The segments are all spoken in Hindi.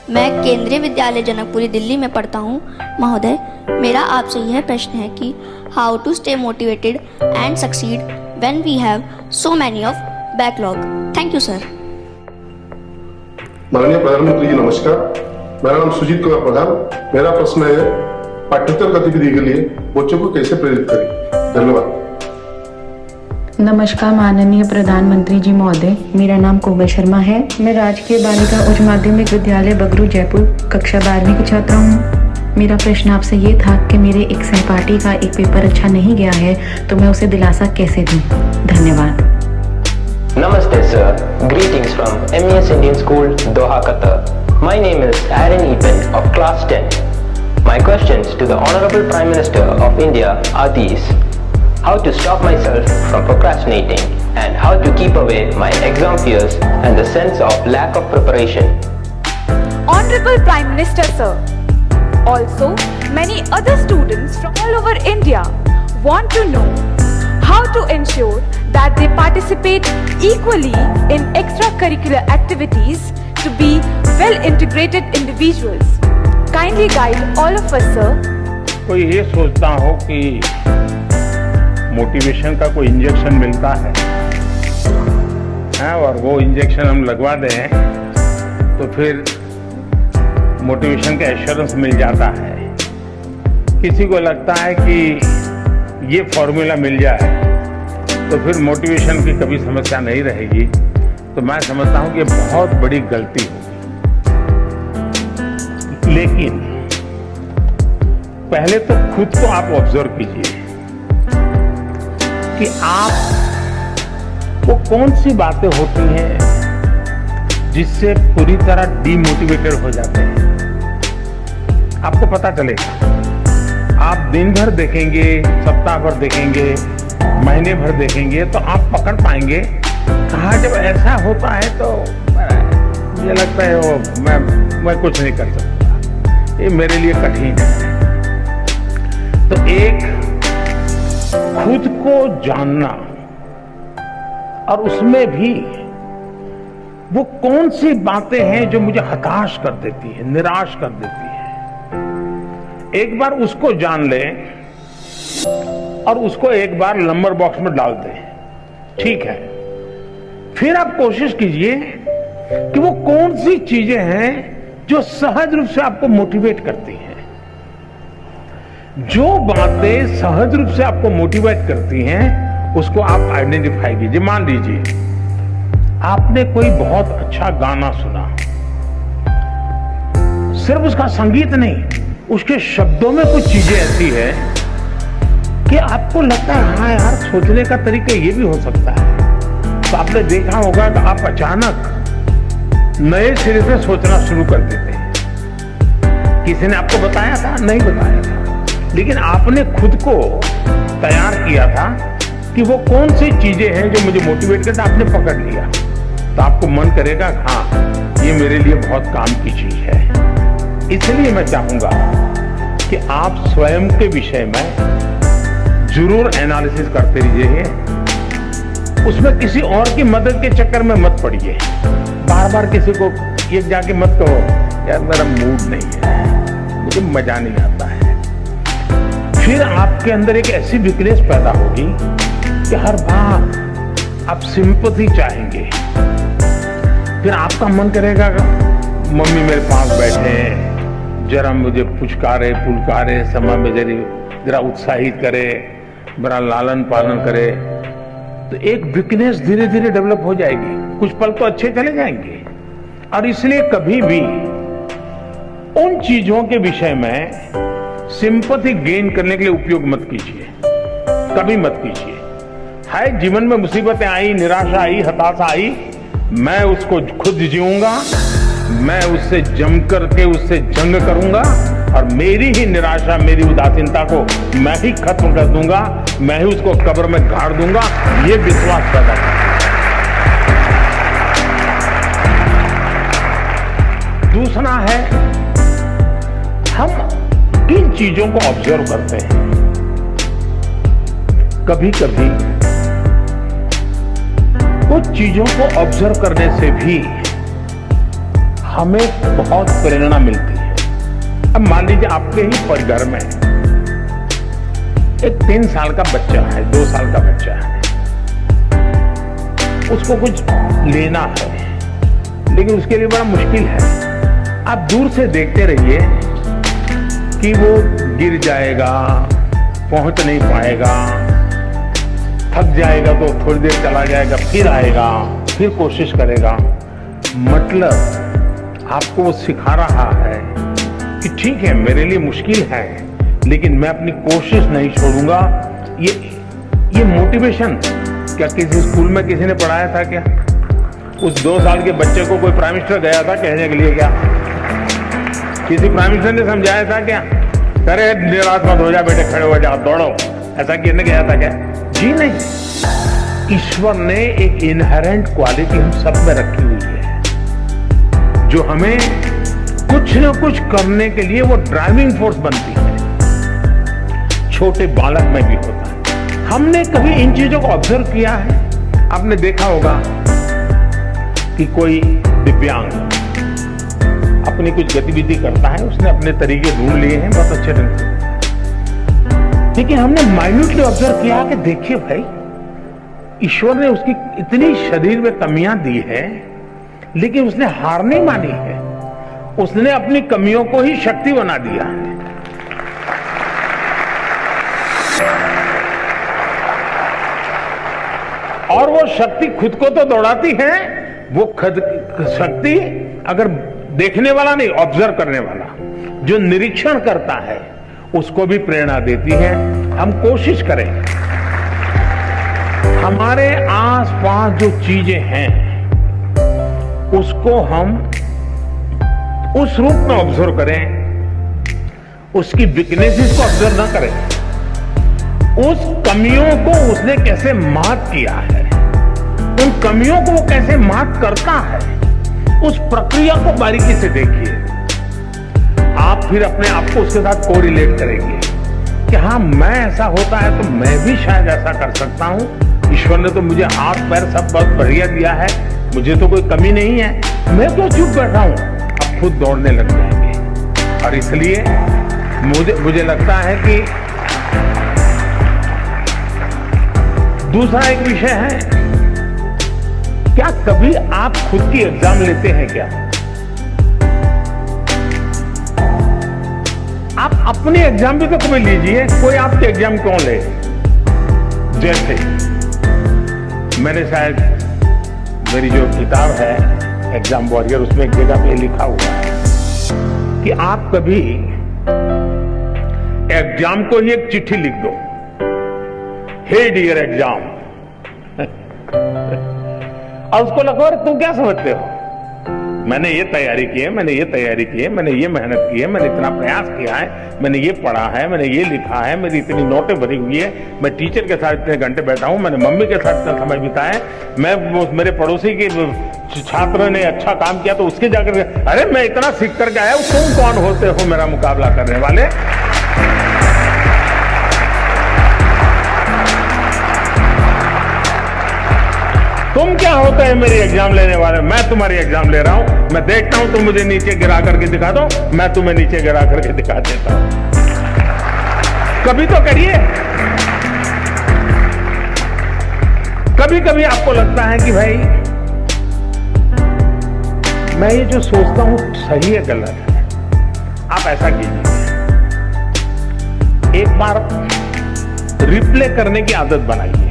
मैं केंद्रीय विद्यालय जनकपुरी दिल्ली में पढ़ता हूँ। महोदय, मेरा आपसे यह प्रश्न है कि how to stay motivated and succeed when we have so many of backlog. Thank you sir. माननीय प्रधानमंत्री जी नमस्कार। मेरा नाम सुजीत कुमार प्रधान। मेरा प्रश्न है, पाठ्येतर गतिविधि के लिए बच्चों को कैसे प्रेरित करें? धन्यवाद। नमस्कार माननीय प्रधानमंत्री जी महोदय, मेरा नाम कोमल शर्मा है। मैं राजकीय बालिका उच्च माध्यमिक विद्यालय बगरू जयपुर कक्षा 12वीं की छात्रा हूँ। मेरा प्रश्न आपसे ये था कि मेरे एक सहपाठी का एक पेपर अच्छा नहीं गया है, तो मैं उसे दिलासा कैसे दूँ? धन्यवाद। Namaste sir, greetings from MES Indian School, Doha, Qatar. My name is Aaron Eapen of class 10. My questions to the Honorable Prime Minister of India are these. How to stop myself from procrastinating and how to keep away my exam fears and the sense of lack of preparation. Honorable Prime Minister sir, also many other students from all over India want to know how to ensure that they participate equally in extracurricular activities to be well integrated individuals. Kindly guide all of us sir. कोई ये सोचता हो कि मोटिवेशन का कोई इंजेक्शन मिलता है, और वो इंजेक्शन हम लगवा दें तो फिर मोटिवेशन का एश्योरेंस मिल जाता है। किसी को लगता है कि ये फॉर्मूला मिल जाए तो फिर मोटिवेशन की कभी समस्या नहीं रहेगी। तो मैं समझता हूँ कि ये बहुत बड़ी गलती होगी। लेकिन पहले तो खुद को आप ऑब्जर्व कीजिए कि आप वो कौन सी बातें होती हैं जिससे पूरी तरह डीमोटिवेटेड हो जाते हैं। आपको पता चलेगा। आप दिन भर देखेंगे, सप्ताह भर देखेंगे, महीने भर देखेंगे तो आप पकड़ पाएंगे कहाँ जब ऐसा होता है तो मुझे लगता है वो मैं कुछ नहीं कर सकता, ये मेरे लिए कठिन है। तो एक खुद को जानना और उसमें भी वो कौन सी बातें हैं जो मुझे हताश कर देती है, निराश कर देती है, एक बार उसको जान लें और उसको एक बार नंबर बॉक्स में डाल दें। ठीक है, फिर आप कोशिश कीजिए कि वो कौन सी चीजें हैं जो सहज रूप से आपको मोटिवेट करती हैं। जो बातें सहज रूप से आपको मोटिवेट करती हैं उसको आप आइडेंटिफाई कीजिए। मान लीजिए आपने कोई बहुत अच्छा गाना सुना, सिर्फ उसका संगीत नहीं, उसके शब्दों में कुछ चीजें ऐसी है कि आपको लगता है हाँ यार, सोचने का तरीका ये भी हो सकता है। तो आपने देखा होगा कि आप अचानक नए सिरे से सोचना शुरू कर देते हैं। किसी ने आपको बताया था? नहीं बताया था, लेकिन आपने खुद को तैयार किया था कि वो कौन सी चीजें हैं जो मुझे मोटिवेट करते, आपने पकड़ लिया तो आपको मन करेगा हाँ ये मेरे लिए बहुत काम की चीज है। इसलिए मैं चाहूंगा कि आप स्वयं के विषय में जरूर एनालिसिस करते रहिए, उसमें किसी और की मदद के चक्कर में मत पड़िए। बार बार किसी को ये जाके मत कहो यार मेरा मूड नहीं है, मुझे मजा नहीं आता है। फिर आपके अंदर एक ऐसी वीकनेस पैदा होगी कि हर बार आप सिंपैथी चाहेंगे। फिर आपका मन करेगा मम्मी मेरे पास बैठे हैं, जरा मुझे पुचकारे पुलकारे, समय में जरा उत्साहित करे, मेरा लालन पालन करे। तो एक वीकनेस धीरे धीरे डेवलप हो जाएगी। कुछ पल तो अच्छे चले जाएंगे। और इसलिए कभी भी उन चीजों के विषय में सिंपैथी गेन करने के लिए उपयोग मत कीजिए, कभी मत कीजिए। है जीवन में मुसीबतें आई, निराशा आई, हताशा आई, मैं उसको खुद जीऊंगा, मैं उससे जम करके उससे जंग करूंगा और मेरी ही निराशा, मेरी उदासीनता को मैं ही खत्म कर दूंगा, मैं ही उसको कब्र में गाड़ दूंगा। ये विश्वास पैदा करें। दूसरा है, हम किन चीजों को ऑब्जर्व करते हैं। कभी कभी कुछ चीजों को ऑब्जर्व करने से भी हमें बहुत प्रेरणा मिलती है। अब मान लीजिए आपके ही परिवार में एक 3 साल का बच्चा है, 2 साल का बच्चा है, उसको कुछ लेना है, लेकिन उसके लिए बड़ा मुश्किल है। आप दूर से देखते रहिए कि वो गिर जाएगा, पहुंच नहीं पाएगा, थक जाएगा तो थोड़ी देर चला जाएगा, फिर आएगा, फिर कोशिश करेगा। मतलब आपको वो सिखा रहा है कि ठीक है मेरे लिए मुश्किल है, लेकिन मैं अपनी कोशिश नहीं छोड़ूंगा। ये मोटिवेशन क्या किसी स्कूल में किसी ने पढ़ाया था क्या? उस 2 साल के बच्चे को कोई प्राइम मिनिस्टर गया था कहने के लिए क्या? किसी प्राइम मिनिस्टर ने समझाया था क्या? अरे निराश मत हो जा बेटे, खड़े हो जाओ, दौड़ो, ऐसा कहने गया था क्या? जी नहीं। ईश्वर ने एक इनहेरेंट क्वालिटी हम सब में रखी हुई है, जो हमें कुछ न कुछ करने के लिए वो ड्राइविंग फोर्स बनती है। छोटे बालक में भी होता है। हमने कभी इन चीजों को ऑब्जर्व किया है? आपने देखा होगा कि कोई दिव्यांग अपनी कुछ गतिविधि करता है, उसने अपने तरीके ढूंढ लिए हैं बहुत अच्छे ढंग से, लेकिन हमने माइन्यूटली ऑब्जर्व किया कि देखिए भाई, ईश्वर ने उसकी इतनी शरीर में कमियां दी है, लेकिन उसने हार नहीं मानी है। उसने अपनी कमियों को ही शक्ति बना दिया है। और वो शक्ति खुद को तो दौड़ाती है, वो खुद शक्ति अगर देखने वाला नहीं, ऑब्जर्व करने वाला, जो निरीक्षण करता है, उसको भी प्रेरणा देती है। हम कोशिश करें, हमारे आसपास जो चीजें हैं उसको हम उस रूप में ऑब्जर्व करें, उसकी वीकनेसेस को ऑब्जर्व ना करें, उस कमियों को उसने कैसे मात किया है, उन कमियों को वो कैसे मात करता है, उस प्रक्रिया को बारीकी से देखिए। आप फिर अपने आप को उसके साथ कोरिलेट करेंगे कि हाँ, मैं ऐसा होता है तो मैं भी शायद ऐसा कर सकता हूं। ईश्वर ने तो मुझे हाथ पैर सब बहुत बढ़िया दिया है, मुझे तो कोई कमी नहीं है, मैं तो चुप बैठा हूं। आप खुद दौड़ने लग जाएंगे। और इसलिए मुझे लगता है कि दूसरा एक विषय है, क्या कभी आप खुद की एग्जाम लेते हैं क्या? आप अपनी एग्जाम भी तो कभी लीजिए, कोई आपके एग्जाम क्यों ले? जैसे मैंने शायद मेरी जो किताब है एग्जाम वॉरियर, उसमें एक जगह पे लिखा हुआ है कि आप कभी एग्जाम को ही एक चिट्ठी लिख दो, हे डियर एग्जाम, और उसको लगो अरे तुम क्या समझते हो, मैंने ये तैयारी की है, मैंने ये तैयारी की है, मैंने ये मेहनत की है, मैंने इतना प्रयास किया है, मैंने ये पढ़ा है, मैंने ये लिखा है, मेरी इतनी नोटें भरी हुई है, मैं टीचर के साथ इतने घंटे बैठा हूं, मैंने मम्मी के साथ इतना समय बिताया है, मैं मेरे पड़ोसी के छात्र ने अच्छा काम किया तो उसके जाकर, अरे मैं इतना सीख करके आया, तुम कौन होते हो मेरा मुकाबला करने वाले? तुम क्या होते हैं मेरी एग्जाम लेने वाले? मैं तुम्हारी एग्जाम ले रहा हूं, मैं देखता हूं तुम मुझे नीचे गिरा करके दिखा दो, मैं तुम्हें नीचे गिरा करके दिखा देता हूं। कभी तो करिए। कभी कभी आपको लगता है कि भाई मैं ये जो सोचता हूं सही है गलत है, आप ऐसा कीजिए, एक बार रिप्ले करने की आदत बनाइए।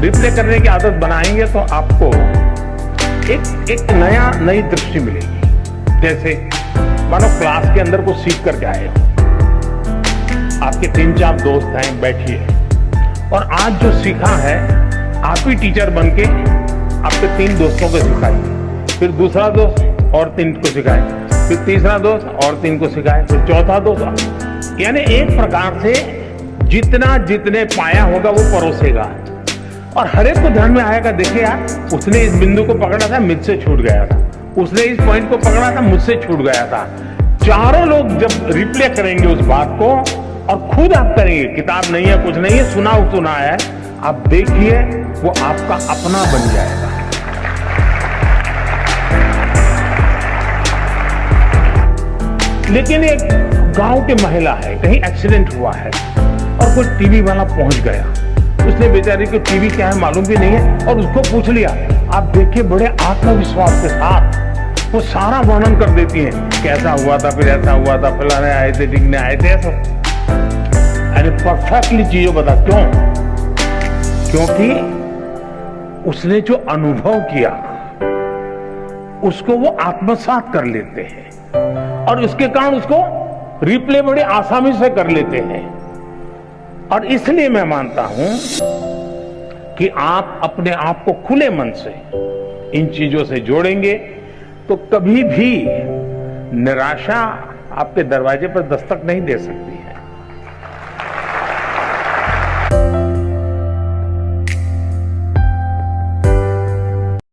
रिप्ले करने की आदत बनाएंगे तो आपको एक नई दृष्टि मिलेगी। जैसे मानो क्लास के अंदर कुछ सीख करके आए हो, आपके 3-4 दोस्त हैं, बैठिए और आज जो सीखा है आप ही टीचर बन के आपके 3 दोस्तों को सिखाइए, फिर दूसरा दोस्त और 3 को सिखाए, फिर तीसरा दोस्त और 3 को सिखाए, फिर चौथा दोस्त, यानी एक प्रकार से जितने पाया होगा वो परोसेगा और हर एक को ध्यान में आएगा। देखिए यार, उसने इस बिंदु को पकड़ा था, मुझसे छूट गया था, उसने इस पॉइंट को पकड़ा था, मुझसे छूट गया था। चारों लोग जब रिप्ले करेंगे उस बात को और खुद आप करेंगे, किताब नहीं है, कुछ नहीं है, सुना है, आप देखिए वो आपका अपना बन जाएगा। लेकिन एक गांव की महिला है, कहीं एक्सीडेंट हुआ है और कोई टीवी वाला पहुंच गया, उसने बेचारी को टीवी क्या है मालूम भी नहीं है और उसको पूछ लिया। आप देखिए बड़े आत्मविश्वास के साथ वो सारा वर्णन कर देती है, कैसा हुआ था, फिर ऐसा हुआ था, फलाने आए थे, डिगने आए थे, ऐसा यानी परफेक्टली चीजों बता। क्यों? क्योंकि उसने जो अनुभव किया उसको वो आत्मसात कर लेते हैं और इसके कारण उसको रिप्ले बड़ी आसानी से कर लेते हैं। और इसलिए मैं मानता हूं कि आप अपने आप को खुले मन से इन चीजों से जोड़ेंगे तो कभी भी निराशा आपके दरवाजे पर दस्तक नहीं दे सकती।